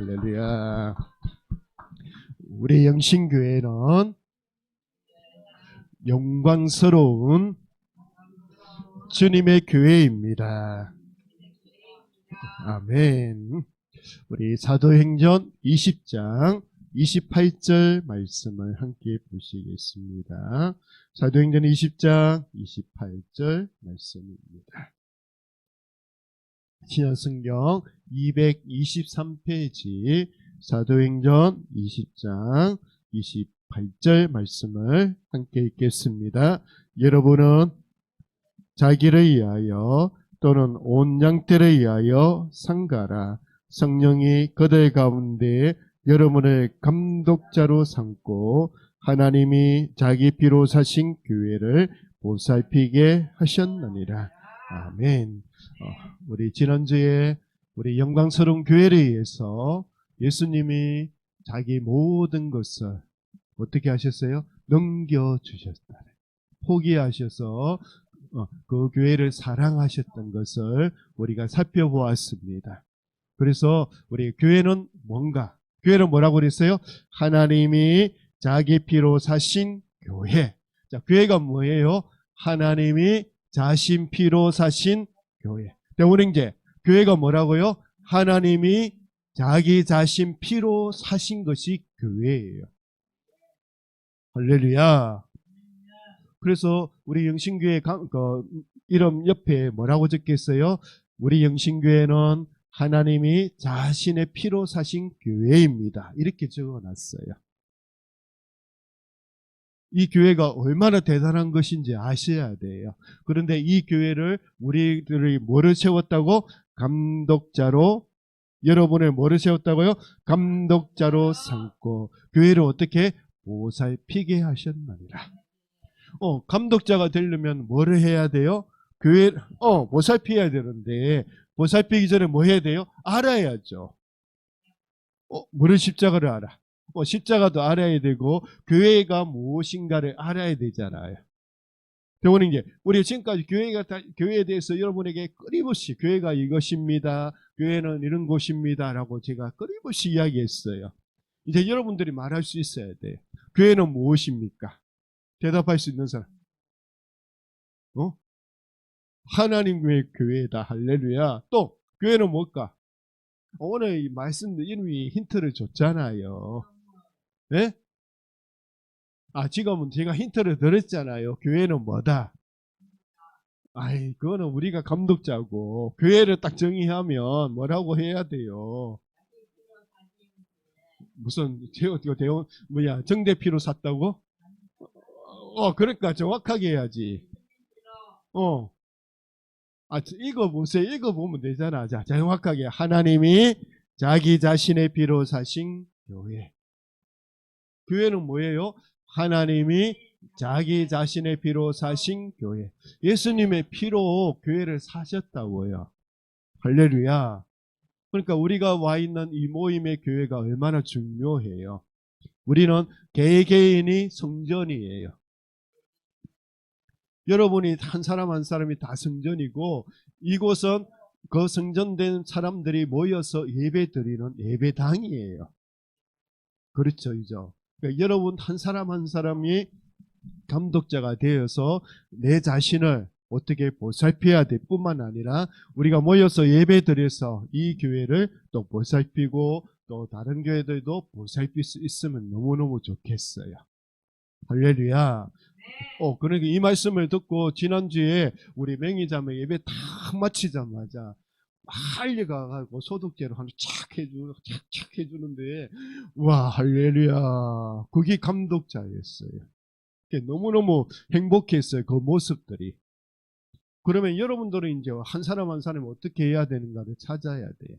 할렐루야. 우리 영신교회는 영광스러운 주님의 교회입니다. 아멘. 우리 사도행전 20장 28절 말씀을 함께 보시겠습니다. 사도행전 20장 28절 말씀입니다. 신약성경 223페이지 사도행전 20장 28절 말씀을 함께 읽겠습니다. 여러분은 자기를 위하여 또는 온 양떼를 위하여 상가라. 성령이 그들 가운데 여러분을 감독자로 삼고 하나님이 자기 피로 사신 교회를 보살피게 하셨느니라. 아멘. 우리 지난주에 우리 영광스러운 교회를 위해서 예수님이 자기 모든 것을 어떻게 하셨어요? 넘겨주셨다. 포기하셔서 그 교회를 사랑하셨던 것을 우리가 살펴보았습니다. 그래서 우리 교회는 뭔가? 교회는 뭐라고 그랬어요? 하나님이 자기 피로 사신 교회. 자, 교회가 뭐예요? 하나님이 자신 피로 사신 교회. 우리 이제 교회가 뭐라고요? 하나님이 자기 자신 피로 사신 것이 교회예요. 할렐루야. 그래서 우리 영신교회 이름 옆에 뭐라고 적겠어요? 우리 영신교회는 하나님이 자신의 피로 사신 교회입니다. 이렇게 적어놨어요. 이 교회가 얼마나 대단한 것인지 아셔야 돼요. 그런데 이 교회를 우리들이 뭐를 세웠다고? 감독자로, 여러분을 뭐를 세웠다고요? 감독자로 삼고 교회를 어떻게? 보살피게 하셨느니라. 감독자가 되려면 뭐를 해야 돼요? 교회, 보살피해야 되는데, 보살피기 전에 뭐 해야 돼요? 알아야죠. 뭐를 십자가를 알아? 십자가도 알아야 되고, 교회가 무엇인가를 알아야 되잖아요. 대원은 이제, 우리 지금까지 교회에 대해서 여러분에게 끊임없이, 교회가 이것입니다. 교회는 이런 곳입니다. 라고 제가 끊임없이 이야기했어요. 이제 여러분들이 말할 수 있어야 돼요. 교회는 무엇입니까? 대답할 수 있는 사람. 하나님의 교회다. 할렐루야. 또 교회는 뭘까? 오늘 이 말씀 이름이 힌트를 줬잖아요. 네? 지금은 제가 힌트를 드렸잖아요. 교회는 뭐다? 그거는 우리가 감독자고 교회를 딱 정의하면 뭐라고 해야 돼요? 무슨 정대피로 샀다고? 그러니까 정확하게 해야지. 읽어보세요. 읽어보면 되잖아. 자, 정확하게. 하나님이 자기 자신의 피로 사신 교회. 교회는 뭐예요? 하나님이 자기 자신의 피로 사신 교회. 예수님의 피로 교회를 사셨다고요. 할렐루야. 그러니까 우리가 와 있는 이 모임의 교회가 얼마나 중요해요. 우리는 개개인이 성전이에요. 여러분이 한 사람 한 사람이 다 성전이고, 이곳은 그 성전된 사람들이 모여서 예배 드리는 예배당이에요. 그렇죠, 그죠? 그러니까 여러분 한 사람 한 사람이 감독자가 되어서 내 자신을 어떻게 보살펴야 될 뿐만 아니라 우리가 모여서 예배 드려서 이 교회를 또 보살피고 또 다른 교회들도 보살필 수 있으면 너무너무 좋겠어요. 할렐루야. 그러니까 이 말씀을 듣고 지난주에 우리 맹이자매 예배 딱 마치자마자 빨리가가지고 소독제로 하나 착 해주는데, 와, 할렐루야. 그게 감독자였어요. 너무너무 행복했어요. 그 모습들이. 그러면 여러분들은 이제 한 사람 한 사람이 어떻게 해야 되는가를 찾아야 돼요.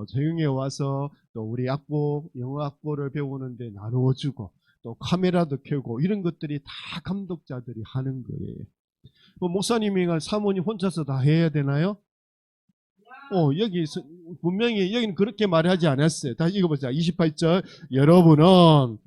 저녁에 와서 또 우리 영어 악보를 배우는데 나누어주고, 또 카메라도 켜고, 이런 것들이 다 감독자들이 하는 거예요. 목사님이나 사모님 혼자서 다 해야 되나요? 여기 분명히 여기는 그렇게 말하지 않았어요. 다시 읽어보자. 28절. 여러분은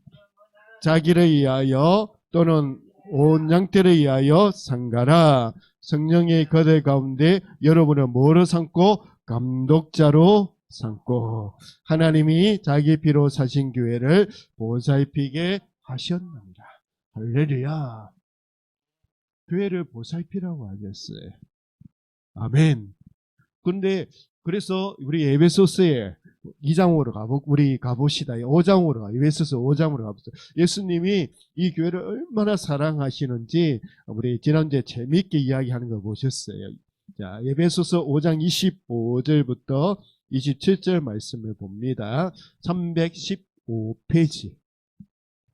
자기를 위하여 또는 온 양떼를 위하여 상가라. 성령의 그들 가운데 여러분을 뭐로 삼고? 감독자로 삼고 하나님이 자기 피로 사신 교회를 보살피게 하셨느니라. 할렐루야. 교회를 보살피라고 하셨어요. 아멘. 근데 그래서 우리 에베소서에 2장으로 우리 가봅시다. 5장으로 에베소서 5장으로 가봅시다. 예수님이 이 교회를 얼마나 사랑하시는지 우리 지난주에 재미있게 이야기하는 거 보셨어요. 자, 에베소서 5장 25절부터 27절 말씀을 봅니다. 315페이지.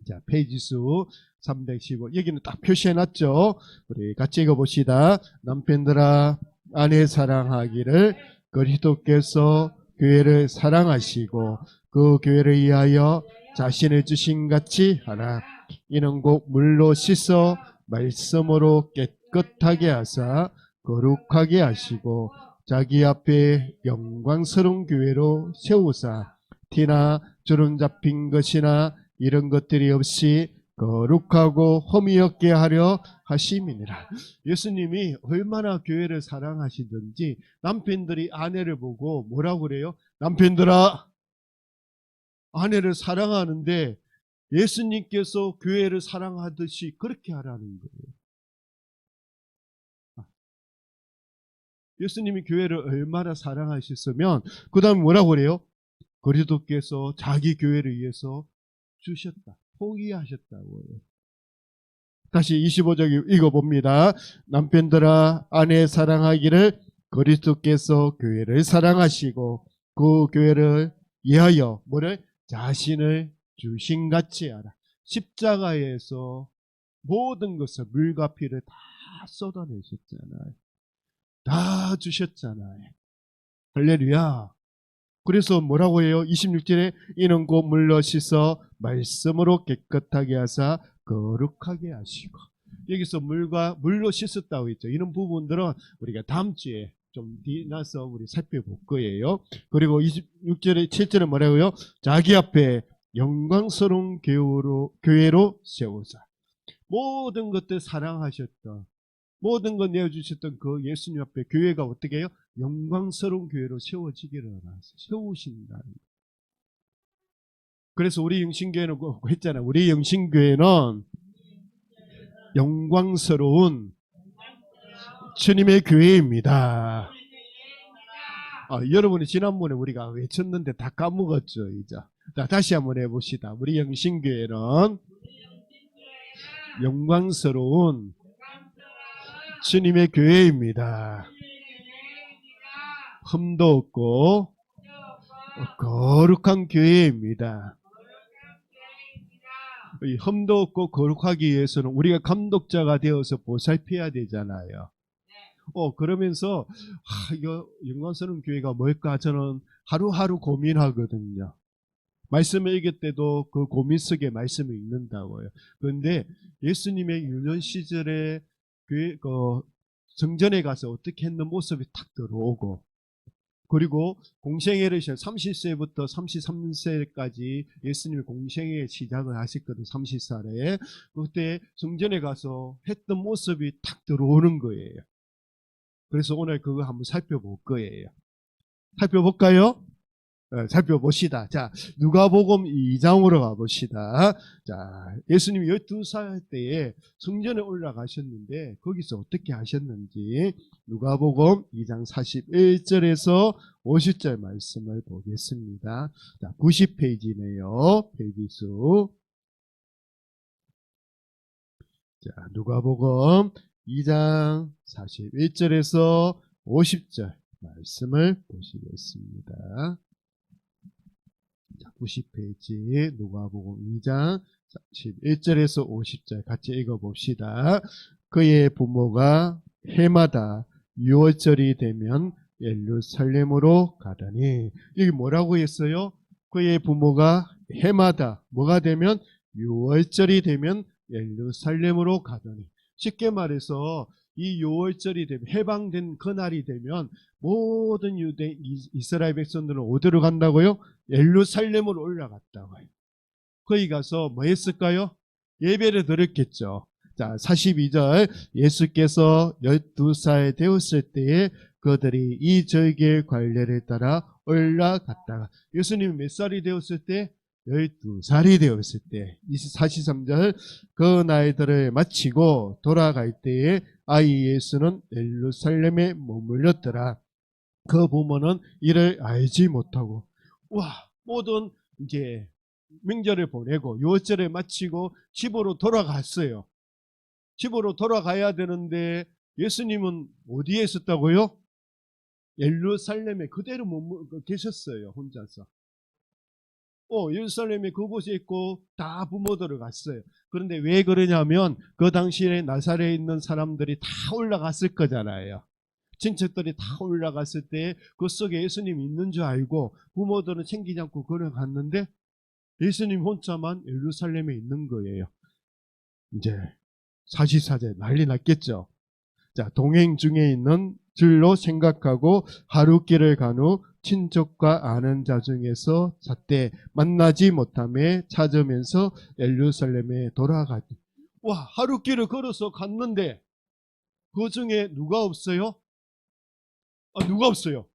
자, 페이지 수 315. 여기는 딱 표시해놨죠. 우리 같이 읽어봅시다. 남편들아, 아내 사랑하기를 그리스도께서 교회를 사랑하시고 그 교회를 위하여 자신을 주신 같이 하라. 이는 곧 물로 씻어 말씀으로 깨끗하게 하사 거룩하게 하시고 자기 앞에 영광스러운 교회로 세우사 티나 주름 잡힌 것이나 이런 것들이 없이 거룩하고 흠이 없게 하려 하심이니라. 예수님이 얼마나 교회를 사랑하시든지 남편들이 아내를 보고 뭐라고 그래요? 남편들아, 아내를 사랑하는데 예수님께서 교회를 사랑하듯이 그렇게 하라는 거예요. 예수님이 교회를 얼마나 사랑하셨으면 그 다음에 뭐라고 그래요? 그리스도께서 자기 교회를 위해서 주셨다. 포기하셨다고 해요. 다시 25절 읽어봅니다. 남편들아, 아내 사랑하기를 그리스도께서 교회를 사랑하시고 그 교회를 위하여 뭐를? 자신을 주신같이 하라. 십자가에서 모든 것을 물과 피를 다 쏟아내셨잖아요. 다 주셨잖아요. 할렐루야. 그래서 뭐라고 해요? 26절에 이는 곧 물로 씻어 말씀으로 깨끗하게 하사 거룩하게 하시고. 여기서 물로 씻었다고 했죠. 이런 부분들은 우리가 다음 주에 좀 뒤나서 우리 살펴볼 거예요. 그리고 26절에 7절에 뭐라고요? 자기 앞에 영광스러운 교회로 세우사. 모든 것들 사랑하셨던, 모든 것 내어주셨던 그 예수님 앞에 교회가 어떻게 해요? 영광스러운 교회로 세워지기를 세우신다. 그래서 우리 영신교회는 했잖아요. 우리 영신교회는 영광스러운 주님의 교회입니다. 여러분이 지난번에 우리가 외쳤는데 다 까먹었죠, 이제. 자, 다시 한번 해봅시다. 우리 영신교회는 영광스러운 주님의 교회입니다. 흠도 없고 거룩한 교회입니다. 이 흠도 없고 거룩하기 위해서는 우리가 감독자가 되어서 보살펴야 되잖아요. 그러면서 이거 영광스러운 교회가 뭘까 저는 하루하루 고민하거든요. 말씀을 읽을 때도 그 고민 속에 말씀을 읽는다고요. 그런데 예수님의 유년 시절에 교회 성전에 가서 어떻게 했는 모습이 탁 들어오고, 그리고 공생애를 30세부터 33세까지 예수님이 공생애 시작을 하셨거든. 30살에 그때 성전에 가서 했던 모습이 탁 들어오는 거예요. 그래서 오늘 그거 한번 살펴볼 거예요. 살펴볼까요? 살펴봅시다. 자, 누가복음 2장으로 가봅시다. 자, 예수님이 12살 때에 성전에 올라가셨는데 거기서 어떻게 하셨는지 누가복음 2장 41절에서 50절 말씀을 보겠습니다. 자, 90페이지네요. 페이지 수. 자, 누가복음 2장 41절에서 50절 말씀을 보시겠습니다. 90페이지 누가복음 2장 41절에서 50절 같이 읽어봅시다. 그의 부모가 해마다 6월절이 되면 예루살렘으로 가더니, 여기 뭐라고 했어요? 그의 부모가 해마다 뭐가 되면 6월절이 되면 예루살렘으로 가더니, 쉽게 말해서 이 6월절이 되면 해방된 그날이 되면 모든 이스라엘 백성들은 어디로 간다고요? 예루살렘으로 올라갔다고요. 거기 가서 뭐 했을까요? 예배를 드렸겠죠. 자, 42절 예수께서 12살 되었을 때에 그들이 이 절기의 관례를 따라 올라갔다가 예수님이 몇 살이 되었을 때? 12살이 되었을 때 43절 그 나이들을 마치고 돌아갈 때에 아이 예수는 예루살렘에 머물렀더라. 그 부모는 이를 알지 못하고 모든 이제 명절을 보내고 유월절을 마치고 집으로 돌아갔어요. 집으로 돌아가야 되는데 예수님은 어디에 있었다고요? 예루살렘에 그대로 계셨어요. 혼자서. 예루살렘에 그곳에 있고 다 부모들을 갔어요. 그런데 왜 그러냐면 그 당시에 나사렛에 있는 사람들이 다 올라갔을 거잖아요. 친척들이 다 올라갔을 때 그 속에 예수님이 있는 줄 알고 부모들은 챙기지 않고 걸어갔는데 예수님 혼자만 예루살렘에 있는 거예요. 이제 사시사제 난리 났겠죠. 자, 동행 중에 있는 줄로 생각하고 하루길을 간 후 친족과 아는 자 중에서 잣대 만나지 못함에 찾으면서 예루살렘에 돌아가지. 하루길을 걸어서 갔는데 그 중에 누가 없어요? 누가 없어요?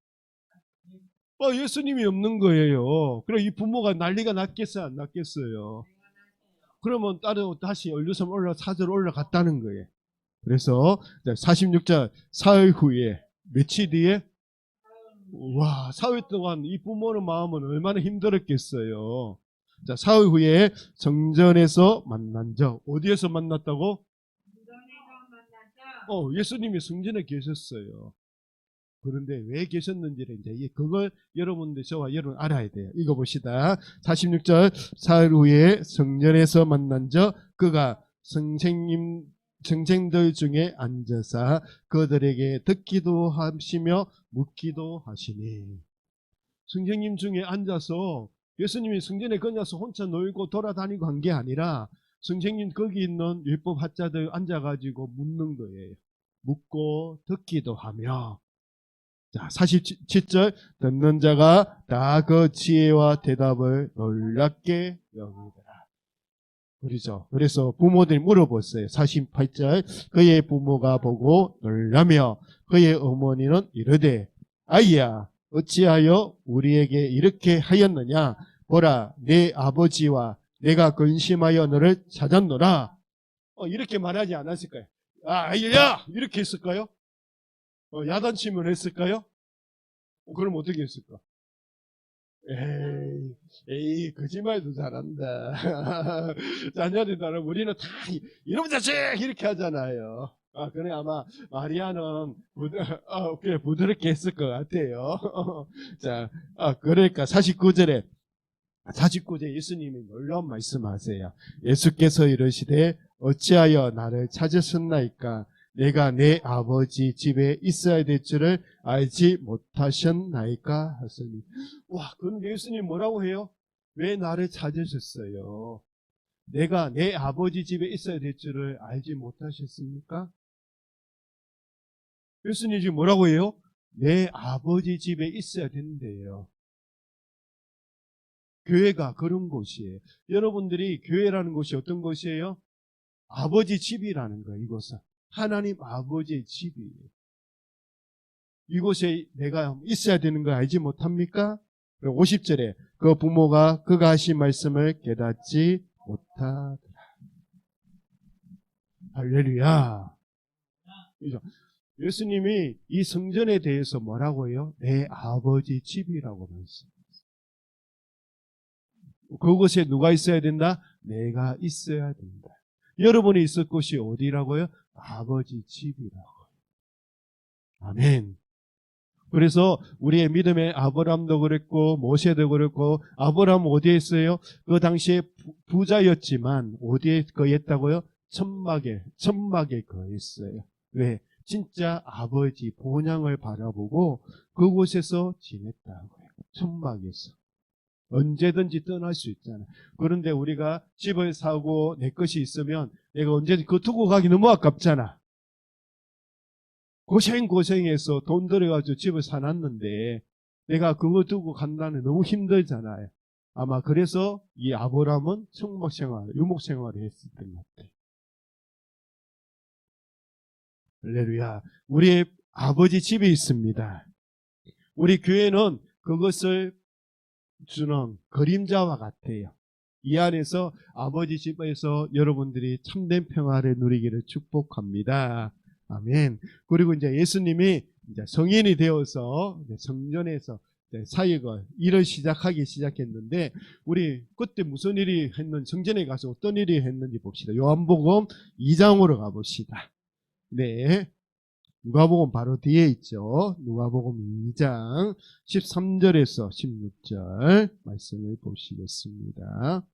예수님이 없는 거예요. 그럼 이 부모가 난리가 났겠어요? 안 났겠어요? 그러면 다시 예루살렘 사절 올라갔다는 거예요. 그래서 46절 사흘 후에 며칠 뒤에 사흘 동안 이 부모의 마음은 얼마나 힘들었겠어요. 자, 사흘 후에 성전에서 만난 자. 어디에서 만났다고? 예수님이 성전에 계셨어요. 그런데 왜 계셨는지를 이제 그걸 여러분들 저와 여러분 알아야 돼요. 읽어봅시다. 46절 사흘 후에 성전에서 만난 자 그가 선생들 중에 앉아서 그들에게 듣기도 하시며 묻기도 하시니. 선생님 중에 앉아서 예수님이 성전에 거냐서 혼자 놀고 돌아다니고 한 게 아니라 선생님 거기 있는 율법 학자들 앉아가지고 묻는 거예요. 묻고 듣기도 하며. 자, 47절 듣는 자가 다 그 지혜와 대답을 놀랍게 여기더라. 그렇죠. 그래서 부모들이 물어봤어요. 48절 그의 부모가 보고 놀라며 그의 어머니는 이르되 아이야 어찌하여 우리에게 이렇게 하였느냐 보라 내 아버지와 내가 근심하여 너를 찾았노라. 이렇게 말하지 않았을까요? 아이야 이렇게 했을까요? 야단침을 했을까요? 그럼 어떻게 했을까? 에이, 거짓말도 잘한다. 자녀들 따라 우리는 다 이놈 자식! 이렇게 하잖아요. 그래, 아마, 마리아는 그래, 부드럽게 했을 것 같아요. 자, 그러니까 49절에 예수님이 놀라운 말씀하세요. 예수께서 이르시되, 어찌하여 나를 찾으셨나이까? 내가 내 아버지 집에 있어야 될 줄을 알지 못하셨나이까 하시니. 그런데 예수님 뭐라고 해요? 왜 나를 찾으셨어요? 내가 내 아버지 집에 있어야 될 줄을 알지 못하셨습니까? 예수님 지금 뭐라고 해요? 내 아버지 집에 있어야 된대요. 교회가 그런 곳이에요. 여러분들이 교회라는 곳이 어떤 곳이에요? 아버지 집이라는 거예요. 이곳은 하나님 아버지의 집이에요. 이곳에 내가 있어야 되는 거 알지 못합니까? 50절에 그 부모가 그가 하신 말씀을 깨닫지 못하더라. 할렐루야. 예수님이 이 성전에 대해서 뭐라고 해요? 내 아버지 집이라고 말씀했어요. 그곳에 누가 있어야 된다? 내가 있어야 된다. 여러분이 있을 곳이 어디라고요? 아버지 집이라고. 아멘. 그래서 우리의 믿음의 아브라함도 그랬고 모세도 그랬고 아브라함 어디에 있어요? 그 당시에 부자였지만 어디에 거했다고요? 천막에 거했어요. 왜? 진짜 아버지 본향을 바라보고 그곳에서 지냈다고요. 천막에서. 언제든지 떠날 수 있잖아요. 그런데 우리가 집을 사고 내 것이 있으면 내가 언제든지 그거 두고 가기 너무 아깝잖아. 고생해서 돈 들여가지고 집을 사놨는데 내가 그거 두고 간다는 너무 힘들잖아요. 아마 그래서 이 아브라함은 천막생활, 유목생활을 했었던 것 같아요. 할렐루야. 우리의 아버지 집이 있습니다. 우리 교회는 그것을 주는 그림자와 같아요. 이 안에서 아버지 집에서 여러분들이 참된 평화를 누리기를 축복합니다. 아멘. 그리고 이제 예수님이 이제 성인이 되어서 성전에서 사역을 일을 시작하기 시작했는데, 우리 그때 무슨 일이 했는지, 성전에 가서 어떤 일이 했는지 봅시다. 요한복음 2장으로 가봅시다. 네. 누가복음 바로 뒤에 있죠. 누가복음 2장 13절에서 16절 말씀을 보시겠습니다.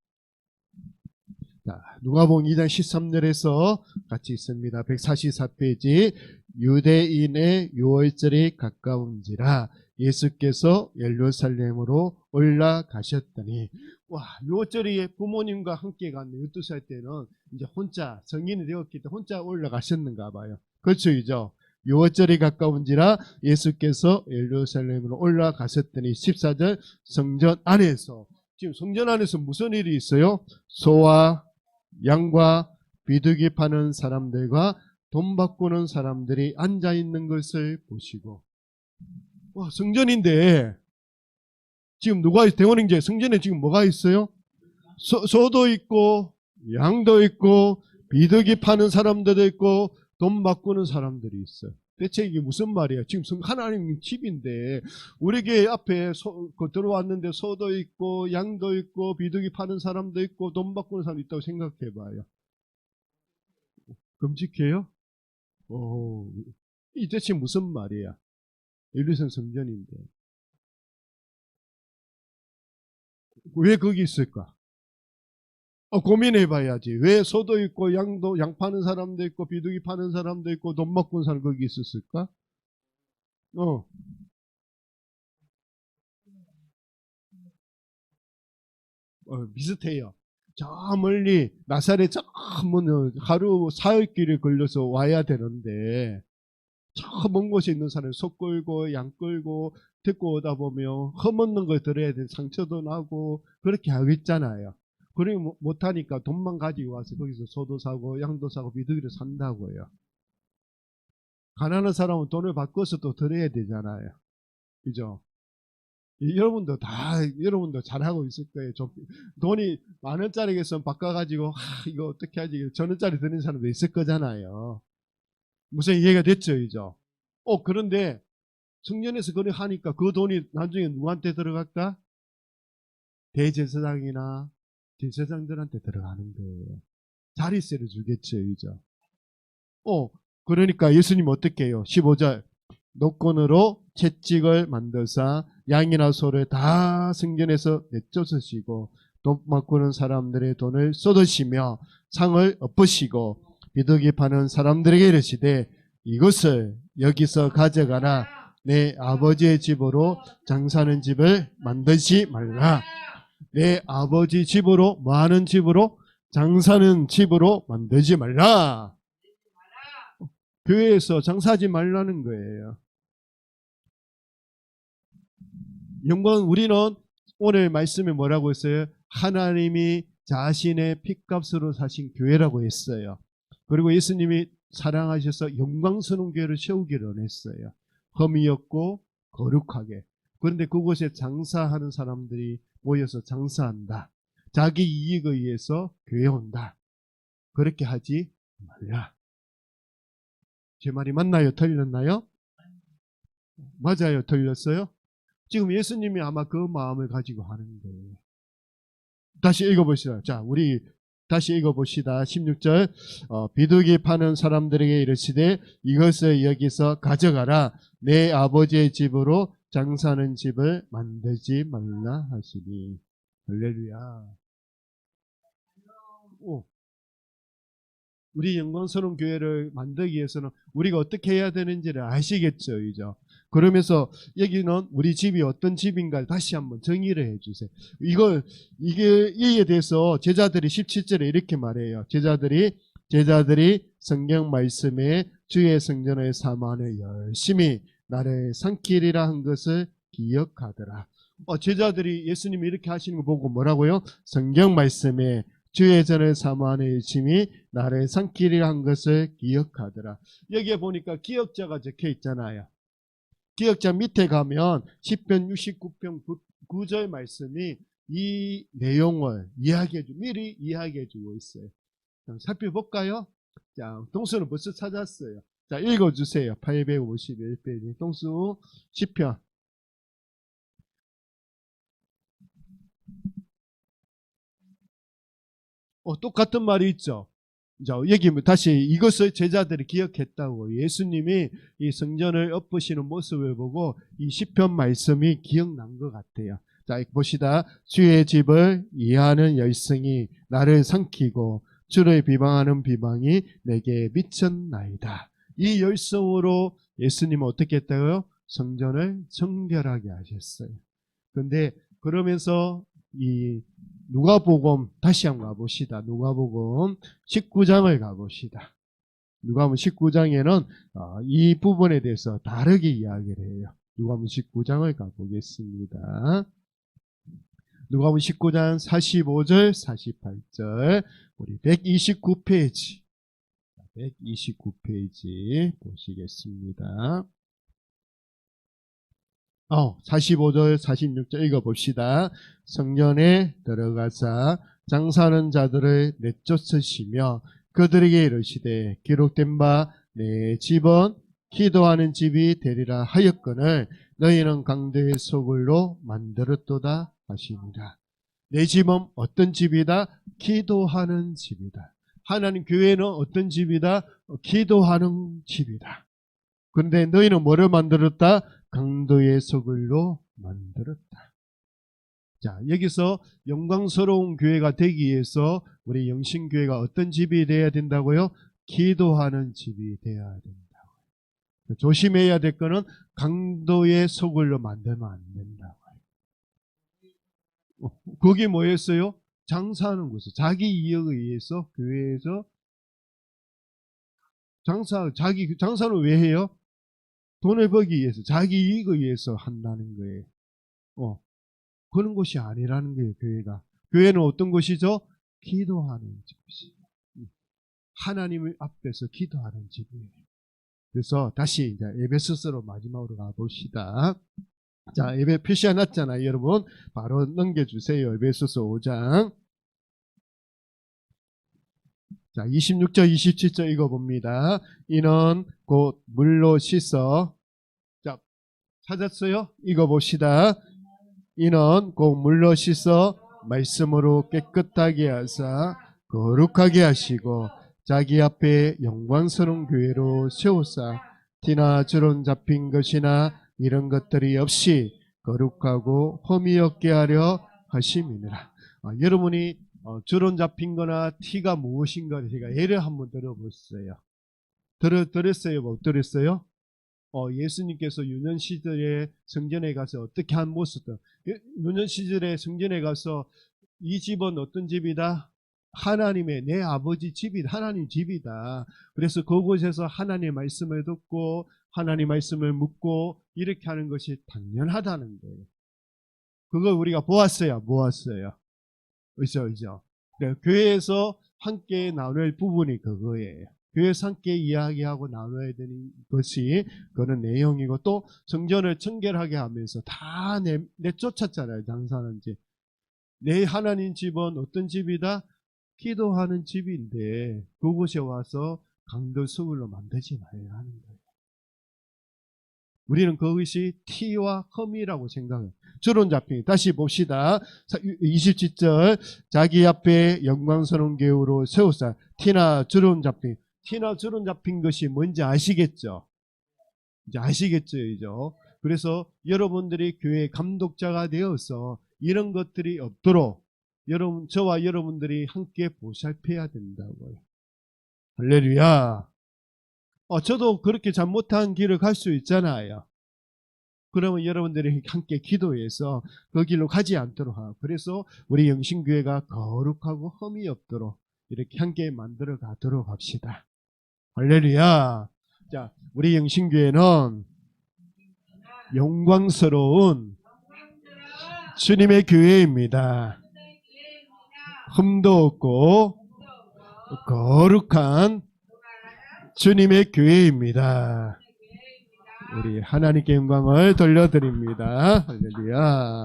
자, 누가복음 2장 13절에서 같이 있습니다. 144페이지. 유대인의 유월절이 가까운지라 예수께서 예루살렘으로 올라가셨더니, 와, 유월절이 부모님과 함께 간 12살 때는 이제 혼자 성인이 되었기 때문에 혼자 올라가셨는가 봐요. 그렇죠, 이죠? 유월절이 가까운지라 예수께서 예루살렘으로 올라가셨더니 14절, 성전 안에서, 지금 성전 안에서 무슨 일이 있어요? 소와 양과 비둘기 파는 사람들과 돈 바꾸는 사람들이 앉아 있는 것을 보시고, 와, 성전인데 지금 누가 대원행제 성전에 지금 뭐가 있어요? 소도 있고 양도 있고 비둘기 파는 사람들도 있고 돈 바꾸는 사람들이 있어요. 대체 이게 무슨 말이야? 지금 하나님 집인데 우리 교회 앞에 들어왔는데 소도 있고 양도 있고 비둘기 파는 사람도 있고 돈 바꾸는 사람도 있다고 생각해 봐요. 끔찍해요? 이 대체 무슨 말이야? 예루살렘 성전인데 왜 거기 있을까? 고민해 봐야지. 왜 소도 있고 양 파는 사람도 있고 비둘기 파는 사람도 있고 돈 바꾸는 사람 거기 있었을까? 비슷해요. 저 멀리 나사렛 저 하루 사흘길을 걸려서 와야 되는데, 저 먼 곳에 있는 사람이 소 끌고 양 끌고 듣고 오다 보면 험없는 걸 들어야 돼. 상처도 나고 그렇게 하고 있잖아요. 그리고 못하니까 돈만 가지고 와서 거기서 소도 사고 양도 사고 비둘기를 산다고요. 가난한 사람은 돈을 바꿔서 또 드려야 되잖아요. 그죠? 여러분도 잘하고 있을 거예요. 돈이 10,000원짜리겠으면 바꿔가지고 이거 어떻게 하지? 1,000원짜리 드는 사람도 있을 거잖아요. 무슨 이해가 됐죠, 이죠? 그런데 성전에서 그래 하니까 그 돈이 나중에 누구한테 들어갈까? 대제사장이나 제사장들한테 들어가는 거예요. 자리세를 주겠죠, 이죠? 그러니까 예수님 어떻게 해요? 15절. 노건으로 채찍을 만들사 양이나 소를 다 성전에서 내쫓으시고 돈 바꾸는 사람들의 돈을 쏟으시며 상을 엎으시고 비둘기 파는 사람들에게 이르시되 이것을 여기서 가져가라. 내 아버지의 집으로 장사하는 집을 만들지 말라. 내 아버지 집으로, 뭐하는 집으로? 장사하는 집으로 만들지 말라. 교회에서 장사하지 말라는 거예요. 우리는 오늘 말씀에 뭐라고 했어요? 하나님이 자신의 핏값으로 사신 교회라고 했어요. 그리고 예수님이 사랑하셔서 영광스러운 교회를 세우기를 했어요. 흠이 없고 거룩하게. 그런데 그곳에 장사하는 사람들이 모여서 장사한다. 자기 이익을 위해서 교회 온다. 그렇게 하지 말라. 제 말이 맞나요? 틀렸나요? 맞아요? 틀렸어요? 지금 예수님이 아마 그 마음을 가지고 하는 거예요. 다시 읽어보시다. 자, 우리 다시 읽어봅시다. 16절. 비둘기 파는 사람들에게 이르시되 이것을 여기서 가져가라. 내 아버지의 집으로 장사하는 집을 만들지 말라 하시니. 할렐루야. 우리 영광스러운 교회를 만들기 위해서는 우리가 어떻게 해야 되는지를 아시겠죠, 이죠? 그러면서 여기는 우리 집이 어떤 집인가 다시 한번 정의를 해주세요. 이에 대해서 제자들이 17절에 이렇게 말해요. 제자들이 성경 말씀에 주의 성전의 사만을 열심히 나를 삼키리라 한 것을 기억하더라. 제자들이 예수님이 이렇게 하시는 거 보고 뭐라고요? 성경 말씀에 주의 전을 사모하는 열심히 나를 삼키리라 한 것을 기억하더라. 여기에 보니까 기억자가 적혀 있잖아요. 기억자 밑에 가면 10편 69편 9절 말씀이 이 내용을 미리 이야기해 주고 있어요. 살펴볼까요? 자, 동수는 벌써 찾았어요. 자, 읽어주세요. 851페이지 동수 10편. 똑같은 말이 있죠. 자, 여기 다시 이것을 제자들이 기억했다고. 예수님이 이 성전을 엎으시는 모습을 보고 이 시편 말씀이 기억난 것 같아요. 자, 보시다. 주의 집을 이해하는 열성이 나를 삼키고 주를 비방하는 비방이 내게 미쳤나이다. 이 열성으로 예수님은 어떻게 했다고요? 성전을 정결하게 하셨어요. 그런데 그러면서 이 누가복음 다시 한번 가봅시다. 누가복음 19장을 가봅시다. 누가복음 19장에는 이 부분에 대해서 다르게 이야기를 해요. 누가복음 19장을 가보겠습니다. 누가복음 19장 45절 48절 우리 129페이지 129페이지 보시겠습니다. 45절 46절 읽어봅시다. 성전에 들어가사 장사하는 자들을 내쫓으시며 그들에게 이르시되 기록된 바 내 집은 기도하는 집이 되리라 하였거늘 너희는 강도의 소굴로 만들었도다 하시니라. 내 집은 어떤 집이다? 기도하는 집이다. 하나님 교회는 어떤 집이다? 기도하는 집이다. 그런데 너희는 뭐를 만들었다? 강도의 소굴로 만들었다. 자, 여기서 영광스러운 교회가 되기 위해서 우리 영신교회가 어떤 집이 되어야 된다고요? 기도하는 집이 되어야 된다고요. 조심해야 될 거는 강도의 소굴로 만들면 안 된다고요. 거기 뭐였어요? 장사하는 곳이에요. 자기 이익에 의해서 교회에서 장사는 왜 해요? 돈을 벌기 위해서, 자기 이익을 위해서 한다는 거예요. 그런 곳이 아니라는 거예요, 교회가. 교회는 어떤 곳이죠? 기도하는 집이에요. 하나님 앞에서 기도하는 집이에요. 그래서 다시 이제 에베소서로 마지막으로 가봅시다. 자, 예배 표시가 났잖아요, 여러분. 바로 넘겨주세요. 에베소서 5장. 자, 26절, 27절 읽어봅니다. 이는 곧 물로 씻어. 자, 찾았어요? 읽어봅시다. 이는 곧 물로 씻어 말씀으로 깨끗하게 하사 거룩하게 하시고 자기 앞에 영광스러운 교회로 세우사 티나 주름 잡힌 것이나 이런 것들이 없이 거룩하고 흠이 없게 하려 하심이니라. 여러분이 주름 잡힌 거나 티가 무엇인가 제가 예를 한번 들어보세요. 들었어요? 못 들었어요? 예수님께서 유년 시절에 성전에 가서 어떻게 한 모습도, 유년 시절에 성전에 가서 이 집은 어떤 집이다? 하나님의, 내 아버지 집이다. 하나님 집이다. 그래서 그곳에서 하나님의 말씀을 듣고 하나님 말씀을 묻고 이렇게 하는 것이 당연하다는 거예요. 그걸 우리가 보았어요? 보았어요? 그죠? 교회에서 함께 나눌 부분이 그거예요. 교회에서 함께 이야기하고 나눠야 되는 것이 그런 내용이고, 또 성전을 청결하게 하면서 다 내쫓았잖아요. 장사하는 집. 내 하나님 집은 어떤 집이다? 기도하는 집인데 그곳에 와서 강도 소굴로 만들지 말라는 거예요. 우리는 그것이 티와 흠이라고 생각해요. 주름 잡힌, 다시 봅시다. 27절, 자기 앞에 영광스러운 교회로 세우사 티나 주름 잡힌 것이 뭔지 아시겠죠? 이제 아시겠죠, 이제. 그래서 여러분들이 교회 감독자가 되어서 이런 것들이 없도록 저와 여러분들이 함께 보살펴야 된다고요. 할렐루야. 저도 그렇게 잘못한 길을 갈 수 있잖아요. 그러면 여러분들이 함께 기도해서 그 길로 가지 않도록 하고, 그래서 우리 영신교회가 거룩하고 흠이 없도록 이렇게 함께 만들어 가도록 합시다. 할렐루야. 자, 우리 영신교회는 영광스러운 주님의 교회입니다. 흠도 없고 거룩한 주님의 교회입니다. 우리 하나님께 영광을 돌려드립니다. 할렐루야.